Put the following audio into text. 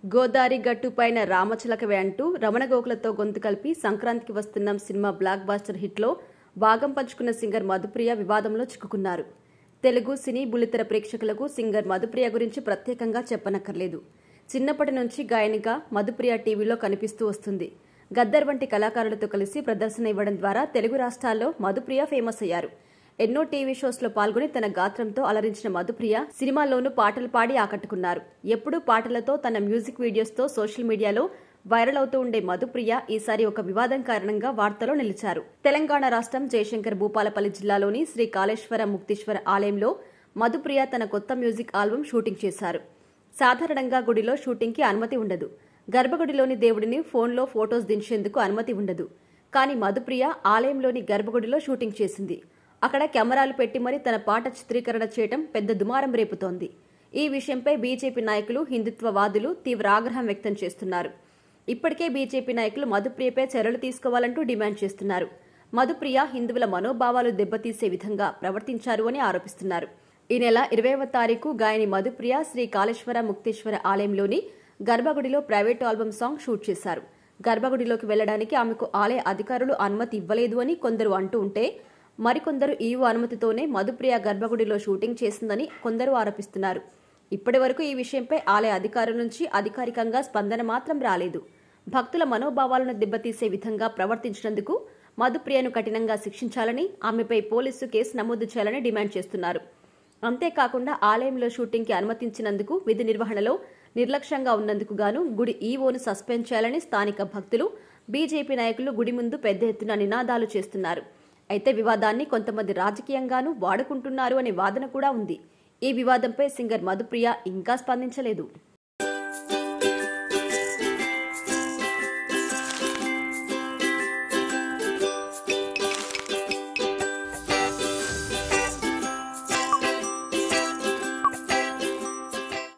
గోదారి గట్టుపైన రామచిలకవే అంటూ రమణ గోకులతో గొంతు కలిపి సంక్రాంతికి వస్తున్న సినిమా బ్లాక్ బాస్టర్ హిట్లో భాగం పంచుకున్న సింగర్ మధుప్రియ వివాదంలో చిక్కుకున్నారు. తెలుగు సినీ బుల్లితెర ప్రేక్షకులకు సింగర్ మధుప్రియ గురించి ప్రత్యేకంగా చెప్పనక్కర్లేదు. చిన్నప్పటి నుంచి గాయనిగా మధుప్రియ టీవీలో కనిపిస్తూ వస్తుంది. గద్దర్ వంటి కళాకారులతో కలిసి ప్రదర్శన ఇవ్వడం ద్వారా తెలుగు రాష్ట్రాల్లో మధుప్రియ ఫేమస్ అయ్యారు. ఎన్నో టీవీ షోస్లో పాల్గొని తన గాత్రంతో అలరించిన మధుప్రియ సినిమాల్లోనూ పాటలు పాడి ఆకట్టుకున్నారు. ఎప్పుడూ పాటలతో తన మ్యూజిక్ వీడియోస్తో సోషల్ మీడియాలో వైరల్ అవుతూ ఉండే మధుప్రియ ఈసారి ఒక వివాదం కారణంగా వార్తలో నిలిచారు. తెలంగాణ రాష్ట్రం జయశంకర్ భూపాలపల్లి జిల్లాలోని శ్రీ కాళేశ్వర ముక్తీశ్వర ఆలయంలో మధుప్రియ తన కొత్త మ్యూజిక్ ఆల్బం షూటింగ్ చేశారు. సాధారణంగా గుడిలో షూటింగ్కి అనుమతి ఉండదు. గర్భగుడిలోని దేవుడిని ఫోన్లో ఫోటోస్ దించేందుకు అనుమతి ఉండదు. కానీ మధుప్రియ ఆలయంలోని గర్భగుడిలో షూటింగ్ చేసింది. అక్కడ కెమెరాలు పెట్టి మరీ తన పాట చిత్రీకరణ చేయడం పెద్ద దుమారం రేపుతోంది. ఈ విషయంపై బీజేపీ నాయకులు, హిందుత్వవాదులు తీవ్ర ఆగ్రహం వ్యక్తం చేస్తున్నారు. ఇప్పటికే బీజేపీ నాయకులు మధుప్రియపై చర్యలు తీసుకోవాలంటూ డిమాండ్ చేస్తున్నారు. మధుప్రియ హిందువుల మనోభావాలు దెబ్బతీసే విధంగా ప్రవర్తించారు అని ఆరోపిస్తున్నారు. ఈ నెల 20వ తారీఖు గాయని మధుప్రియ శ్రీ కాళేశ్వర ముక్తేశ్వర ఆలయంలోని గర్భగుడిలో ప్రైవేటు ఆల్బం సాంగ్ షూట్ చేశారు. గర్భగుడిలోకి వెళ్లడానికి ఆమెకు ఆలయ అధికారులు అనుమతి ఇవ్వలేదు అని కొందరు అంటూ ఉంటే, మరికొందరు ఈవో అనుమతితోనే మధుప్రియ గర్భగుడిలో షూటింగ్ చేసిందని కొందరు ఆరోపిస్తున్నారు. ఇప్పటి వరకు ఈ విషయంపై ఆలయ అధికారుల నుంచి అధికారికంగా స్పందన మాత్రం రాలేదు. భక్తుల మనోభావాలను దెబ్బతీసే విధంగా ప్రవర్తించినందుకు మధుప్రియను కఠినంగా శిక్షించాలని, ఆమెపై పోలీసు కేసు నమోదు చేయాలని డిమాండ్ చేస్తున్నారు. అంతేకాకుండా ఆలయంలో షూటింగ్కి అనుమతించినందుకు, విధి నిర్వహణలో నిర్లక్ష్యంగా ఉన్నందుకు గాను గుడి ఈవోను సస్పెండ్ చేయాలని స్థానిక భక్తులు, బీజేపీ నాయకులు గుడి ముందు పెద్ద ఎత్తున నినాదాలు చేస్తున్నారు. అయితే వివాదాన్ని కొంతమంది రాజకీయంగానూ వాడుకుంటున్నారు అనే వాదన కూడా ఉంది. ఈ వివాదంపై సింగర్ మధుప్రియ ఇంకా స్పందించలేదు.